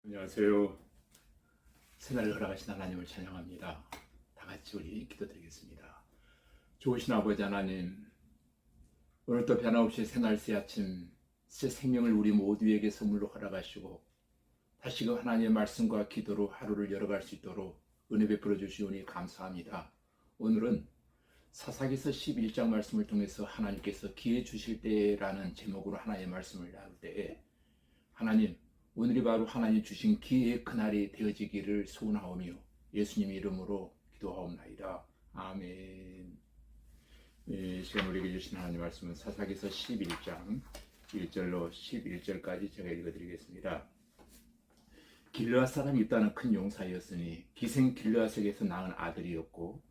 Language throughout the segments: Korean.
안녕하세요. 새날을 허락하신 하나님을 찬양합니다. 다 같이 우리 기도드리겠습니다. 좋으신 아버지 하나님, 오늘도 변함없이 새날 새 아침 새 생명을 우리 모두에게 선물로 허락하시고 다시금 하나님의 말씀과 기도로 하루를 열어갈 수 있도록 은혜 베풀어 주시오니 감사합니다. 오늘은 사사기서 11장 말씀을 통해서 하나님께서 기회 주실 때라는 제목으로 하나님의 말씀을 나눌 때에 하나님, 오늘이 바로 하나님 주신 기회의 그날이 되어지기를 소원하오며 예수님 이름으로 기도하옵나이다. 아멘. 이 시간 우리에게 주신 하나님 말씀은 사사기서 11장 1절로 11절까지 제가 읽어드리겠습니다. 길르앗 사람 입다는 큰 용사였으니 기생 길르앗에게서 낳은 아들이었고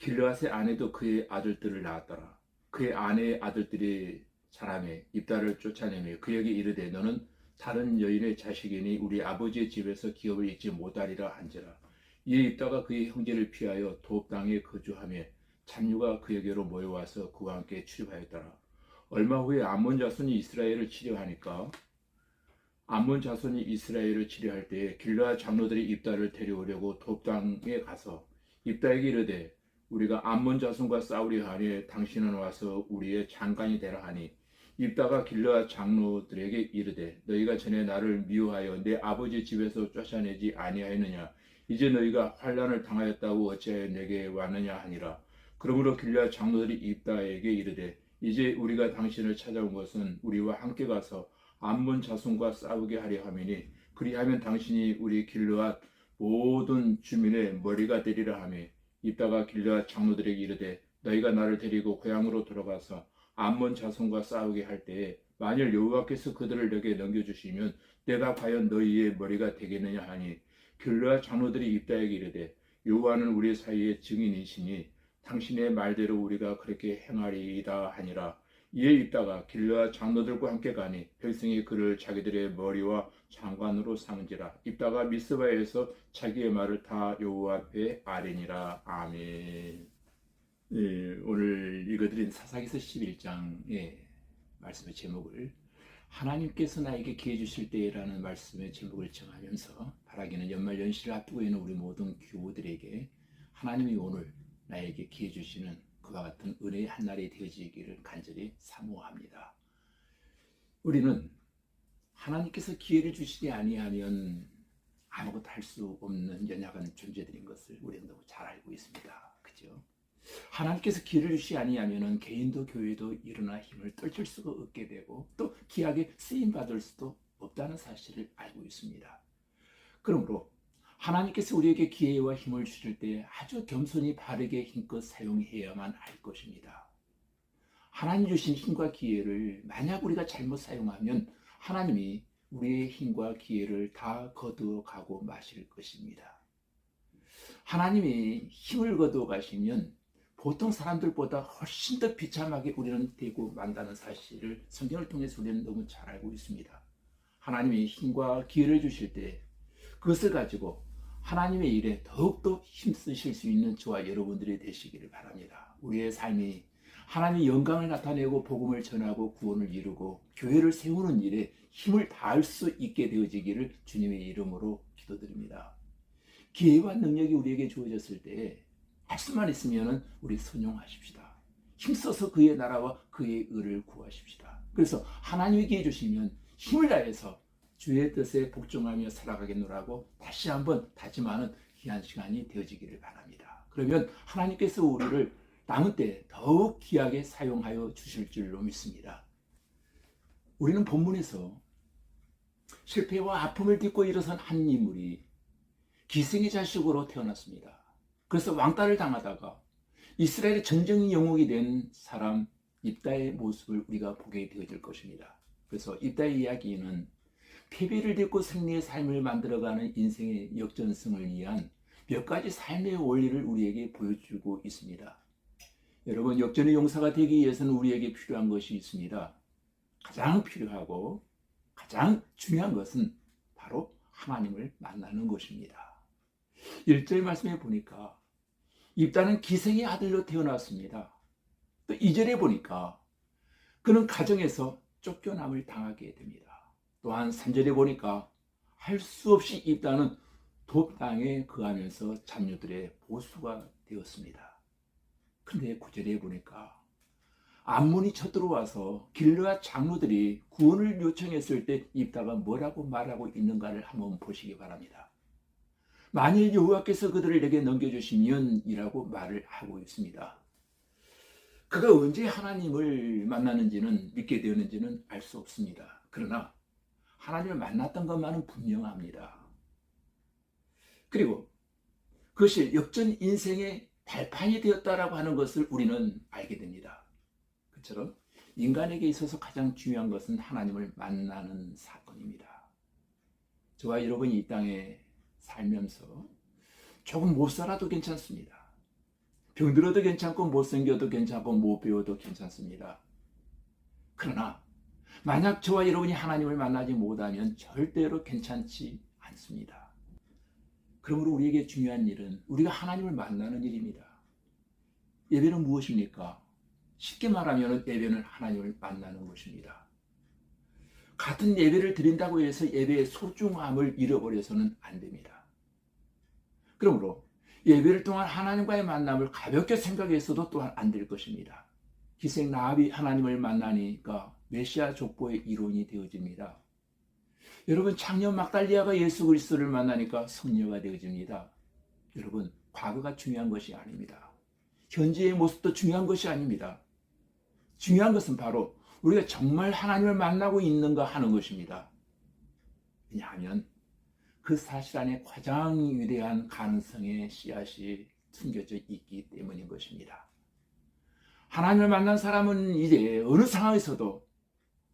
길르앗의 아내도 그의 아들들을 낳았더라. 그의 아내의 아들들이 자라매 입다를 쫓아내며 그에게 이르되 너는 다른 여인의 자식이니 우리 아버지의 집에서 기업을 잊지 못하리라 한지라. 이에 입다가 그의 형제를 피하여 도읍 땅에 거주하며 잔류가 그에게로 모여와서 그와 함께 출입하였더라. 얼마 후에 암몬 자손이 이스라엘을 치려하니까 암몬 자손이 이스라엘을 치려할 때에 길르앗 장로들이 입다를 데려오려고 도읍 땅에 가서 입다에게 이르되 우리가 암몬 자손과 싸우려 하니 당신은 와서 우리의 장관이 되라 하니 입다가 길르앗 장로들에게 이르되 너희가 전에 나를 미워하여 내 아버지 집에서 쫓아내지 아니하였느냐. 이제 너희가 환난을 당하였다고 어찌하여 내게 왔느냐 하니라. 그러므로 길르앗 장로들이 입다에게 이르되 이제 우리가 당신을 찾아온 것은 우리와 함께 가서 암몬 자손과 싸우게 하려 함이니 그리하면 당신이 우리 길르앗 모든 주민의 머리가 되리라 하며 입다가 길르앗 장로들에게 이르되 너희가 나를 데리고 고향으로 돌아가서 암몬 자손과 싸우게 할 때에 만일 여호와께서 그들을 내게 넘겨주시면 내가 과연 너희의 머리가 되겠느냐 하니 길르앗 장로들이 입다에게 이르되 여호와는 우리 사이의 증인이시니 당신의 말대로 우리가 그렇게 행하리이다 하니라. 이에 입다가 길르앗 장로들과 함께 가니 백성이 그를 자기들의 머리와 장관으로 삼은지라. 입다가 미스바에서 자기의 말을 다 여호와 앞에 아뢰니라. 아멘. 오늘 읽어드린 사사기서 11장의 말씀의 제목을 하나님께서 나에게 기회 주실 때라는 말씀의 제목을 정하면서 바라기는 연말연시를 앞두고 있는 우리 모든 교우들에게 하나님이 오늘 나에게 기회 주시는 그와 같은 은혜의 한날이 되어지기를 간절히 사모합니다. 우리는 하나님께서 기회를 주시지 아니하면 아무것도 할 수 없는 연약한 존재들인 것을 우리는 너무 잘 알고 있습니다. 그죠? 하나님께서 기회를 주시지 아니하면 개인도 교회도 일어나 힘을 떨칠 수가 없게 되고 또 귀하게 쓰임받을 수도 없다는 사실을 알고 있습니다. 그러므로 하나님께서 우리에게 기회와 힘을 주실 때 아주 겸손히 바르게 힘껏 사용해야만 할 것입니다. 하나님 주신 힘과 기회를 만약 우리가 잘못 사용하면 하나님이 우리의 힘과 기회를 다 거두어가고 마실 것입니다. 하나님이 힘을 거두어 가시면 보통 사람들보다 훨씬 더 비참하게 우리는 되고 만다는 사실을 성경을 통해서 우리는 너무 잘 알고 있습니다. 하나님이 힘과 기회를 주실 때 그것을 가지고 하나님의 일에 더욱더 힘쓰실 수 있는 저와 여러분들이 되시기를 바랍니다. 우리의 삶이 하나님의 영광을 나타내고 복음을 전하고 구원을 이루고 교회를 세우는 일에 힘을 다할 수 있게 되어지기를 주님의 이름으로 기도드립니다. 기회와 능력이 우리에게 주어졌을 때 할 수만 있으면 우리 순종하십시다. 힘써서 그의 나라와 그의 의를 구하십시다. 그래서 하나님이 기회 주시면 힘을 다해서 주의 뜻에 복종하며 살아가겠노라고 다시 한번 다짐하는 귀한 시간이 되어지기를 바랍니다. 그러면 하나님께서 우리를 남은 때 더욱 귀하게 사용하여 주실 줄로 믿습니다. 우리는 본문에서 실패와 아픔을 딛고 일어선 한 인물이 기생의 자식으로 태어났습니다. 그래서 왕따를 당하다가 이스라엘의 전쟁의 영웅이 된 사람 입다의 모습을 우리가 보게 되어질 것입니다. 그래서 입다의 이야기는 패배를 딛고 승리의 삶을 만들어가는 인생의 역전승을 위한 몇 가지 삶의 원리를 우리에게 보여주고 있습니다. 여러분, 역전의 용사가 되기 위해서는 우리에게 필요한 것이 있습니다. 가장 필요하고 가장 중요한 것은 바로 하나님을 만나는 것입니다. 1절 말씀에 보니까 입다는 기생의 아들로 태어났습니다. 또 2절에 보니까 그는 가정에서 쫓겨남을 당하게 됩니다. 또한 3절에 보니까 할 수 없이 입다는 돕당에 거하면서 자녀들의 보수가 되었습니다. 근데 구절에 보니까 암몬이 쳐들어와서 길르앗 장로들이 구원을 요청했을 때 입다가 뭐라고 말하고 있는가를 한번 보시기 바랍니다. 만일 여호와께서 그들을 내게 넘겨주시면 이라고 말을 하고 있습니다. 그가 언제 하나님을 만났는지는, 믿게 되었는지는 알 수 없습니다. 그러나 하나님을 만났던 것만은 분명합니다. 그리고 그것이 역전 인생의 발판이 되었다라고 하는 것을 우리는 알게 됩니다. 그처럼 인간에게 있어서 가장 중요한 것은 하나님을 만나는 사건입니다. 저와 여러분이 이 땅에 살면서 조금 못 살아도 괜찮습니다. 병들어도 괜찮고 못생겨도 괜찮고 못 배워도 괜찮습니다. 그러나 만약 저와 여러분이 하나님을 만나지 못하면 절대로 괜찮지 않습니다. 그러므로 우리에게 중요한 일은 우리가 하나님을 만나는 일입니다. 예배는 무엇입니까? 쉽게 말하면 예배는 하나님을 만나는 것입니다. 같은 예배를 드린다고 해서 예배의 소중함을 잃어버려서는 안 됩니다. 그러므로 예배를 통한 하나님과의 만남을 가볍게 생각해서도 또한 안 될 것입니다. 기생 라합이 하나님을 만나니까 메시아 족보의 이론이 되어집니다. 여러분, 창녀 막달리아가 예수 그리스도를 만나니까 성녀가 되어집니다. 여러분, 과거가 중요한 것이 아닙니다. 현재의 모습도 중요한 것이 아닙니다. 중요한 것은 바로 우리가 정말 하나님을 만나고 있는가 하는 것입니다. 왜냐하면 그 사실 안에 가장 위대한 가능성의 씨앗이 숨겨져 있기 때문인 것입니다. 하나님을 만난 사람은 이제 어느 상황에서도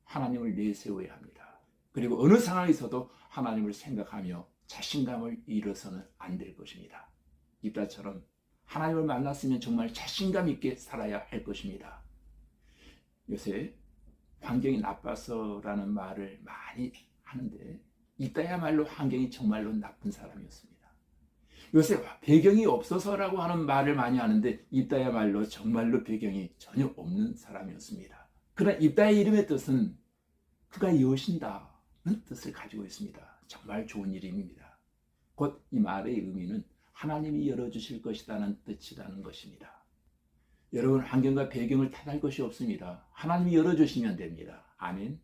하나님을 내세워야 합니다. 그리고 어느 상황에서도 하나님을 생각하며 자신감을 잃어서는 안 될 것입니다. 입다처럼 하나님을 만났으면 정말 자신감 있게 살아야 할 것입니다. 요새 환경이 나빠서라는 말을 많이 하는데 입다야말로 환경이 정말로 나쁜 사람이었습니다. 요새 배경이 없어서라고 하는 말을 많이 하는데 입다야말로 정말로 배경이 전혀 없는 사람이었습니다. 그러나 입다의 이름의 뜻은 그가 여신다는 뜻을 가지고 있습니다. 정말 좋은 이름입니다. 곧 이 말의 의미는 하나님이 열어주실 것이라는 뜻이라는 것입니다. 여러분, 환경과 배경을 탓할 것이 없습니다. 하나님이 열어주시면 됩니다. 아멘.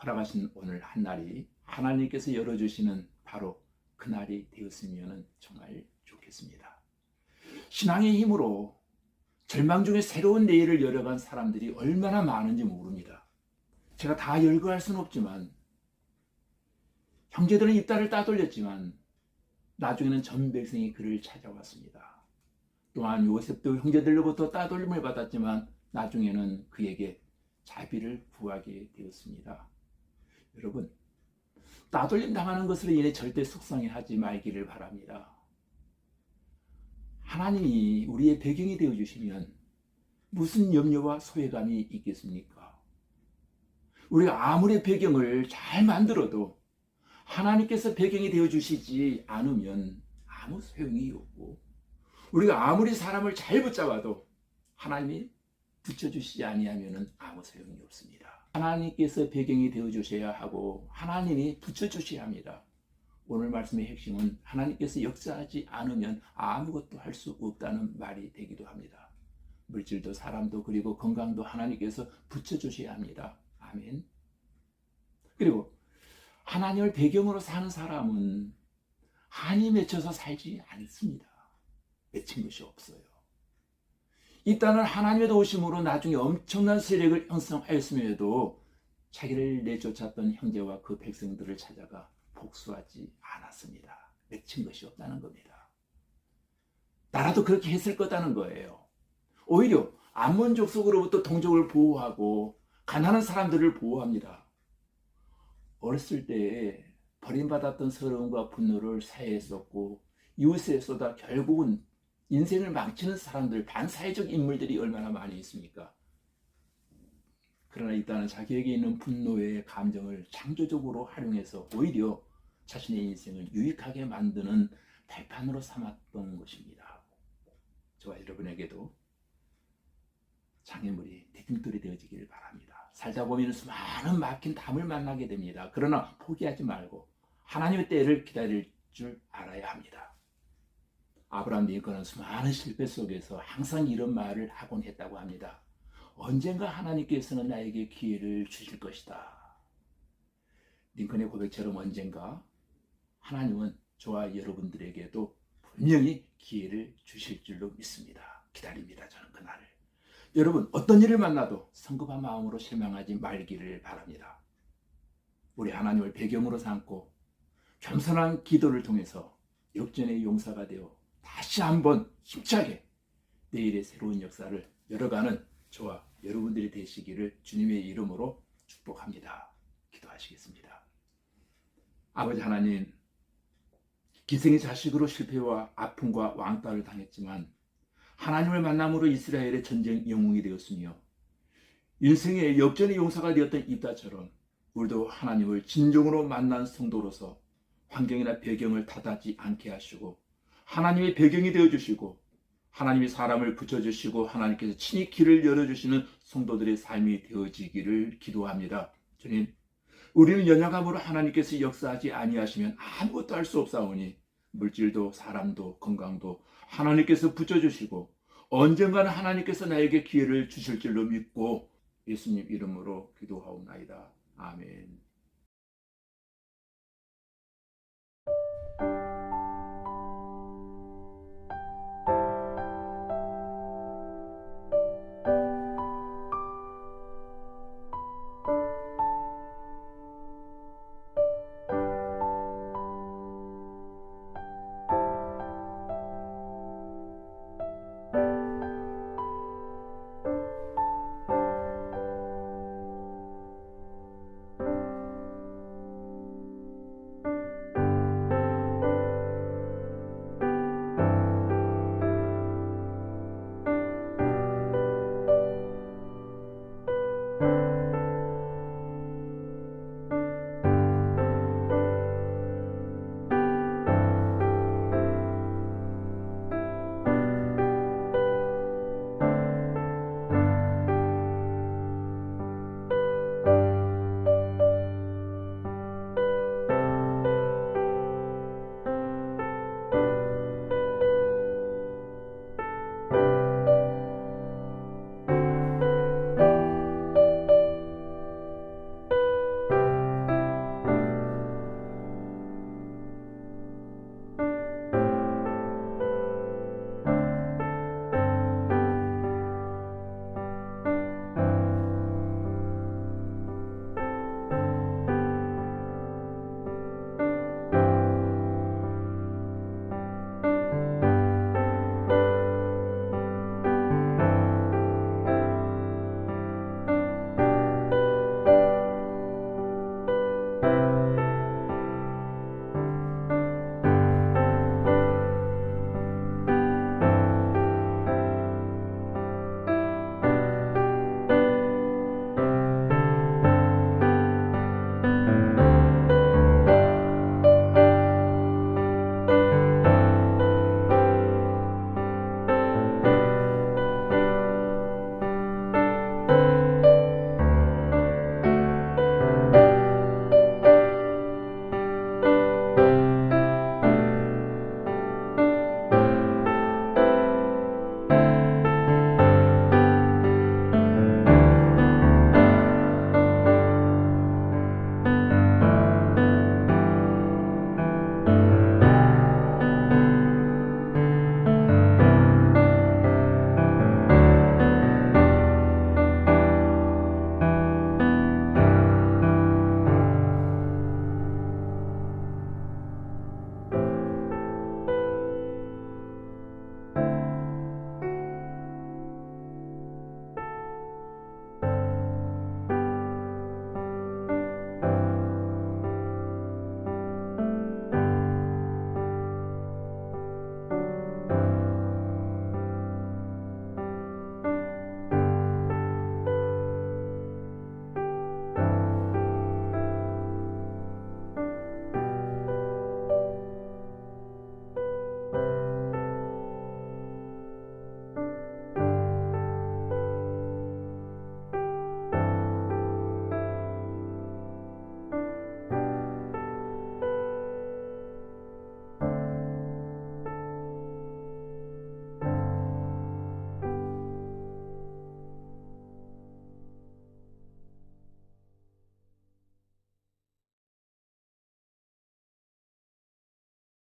허락하신 오늘 한 날이 하나님께서 열어주시는 바로 그날이 되었으면 정말 좋겠습니다. 신앙의 힘으로 절망 중에 새로운 내일을 열어간 사람들이 얼마나 많은지 모릅니다. 제가 다 열거할 수는 없지만 형제들은 입다를 따돌렸지만 나중에는 전 백성이 그를 찾아왔습니다. 또한 요셉도 형제들로부터 따돌림을 받았지만 나중에는 그에게 자비를 구하게 되었습니다. 여러분, 따돌림 당하는 것으로 인해 절대 속상해하지 말기를 바랍니다. 하나님이 우리의 배경이 되어주시면 무슨 염려와 소외감이 있겠습니까? 우리가 아무리 배경을 잘 만들어도 하나님께서 배경이 되어주시지 않으면 아무 소용이 없고, 우리가 아무리 사람을 잘 붙잡아도 하나님이 붙여주시지 아니하면 아무 소용이 없습니다. 하나님께서 배경이 되어주셔야 하고 하나님이 붙여주셔야 합니다. 오늘 말씀의 핵심은 하나님께서 역사하지 않으면 아무것도 할 수 없다는 말이 되기도 합니다. 물질도 사람도 그리고 건강도 하나님께서 붙여주셔야 합니다. 아멘. 그리고 하나님을 배경으로 사는 사람은 한이 맺혀서 살지 않습니다. 맺힌 것이 없어요. 이 땅은 하나님의 도우심으로 나중에 엄청난 세력을 형성하였음에도 자기를 내쫓았던 형제와 그 백성들을 찾아가 복수하지 않았습니다. 맺힌 것이 없다는 겁니다. 나라도 그렇게 했을 거다는 거예요. 오히려 암몬 족속으로부터 동족을 보호하고 가난한 사람들을 보호합니다. 어렸을 때에 버림받았던 서러움과 분노를 사회에 쏟고 이웃에 쏟아 결국은 인생을 망치는 사람들, 반사회적 인물들이 얼마나 많이 있습니까? 그러나 일단은 자기에게 있는 분노의 감정을 창조적으로 활용해서 오히려 자신의 인생을 유익하게 만드는 발판으로 삼았던 것입니다. 저와 여러분에게도 장애물이 대중돌이 되어지길 바랍니다. 살다 보면 수많은 막힌 담을 만나게 됩니다. 그러나 포기하지 말고 하나님의 때를 기다릴 줄 알아야 합니다. 아브라함 링컨은 수많은 실패 속에서 항상 이런 말을 하곤 했다고 합니다. 언젠가 하나님께서는 나에게 기회를 주실 것이다. 링컨의 고백처럼 언젠가 하나님은 저와 여러분들에게도 분명히 기회를 주실 줄로 믿습니다. 기다립니다. 저는 그날을. 여러분, 어떤 일을 만나도 성급한 마음으로 실망하지 말기를 바랍니다. 우리 하나님을 배경으로 삼고 겸손한 기도를 통해서 역전의 용사가 되어 다시 한번 힘차게 내일의 새로운 역사를 열어가는 저와 여러분들이 되시기를 주님의 이름으로 축복합니다. 기도하시겠습니다. 아버지 하나님, 기생의 자식으로 실패와 아픔과 왕따를 당했지만 하나님을 만남으로 이스라엘의 전쟁 영웅이 되었으며 인생의 역전의 용사가 되었던 입다처럼 우리도 하나님을 진정으로 만난 성도로서 환경이나 배경을 탓하지 않게 하시고 하나님의 배경이 되어주시고 하나님이 사람을 붙여주시고 하나님께서 친히 길을 열어주시는 성도들의 삶이 되어지기를 기도합니다. 주님, 우리는 연약함으로 하나님께서 역사하지 아니하시면 아무것도 할 수 없사오니 물질도 사람도 건강도 하나님께서 붙여주시고 언젠가는 하나님께서 나에게 기회를 주실 줄로 믿고 예수님 이름으로 기도하옵나이다. 아멘.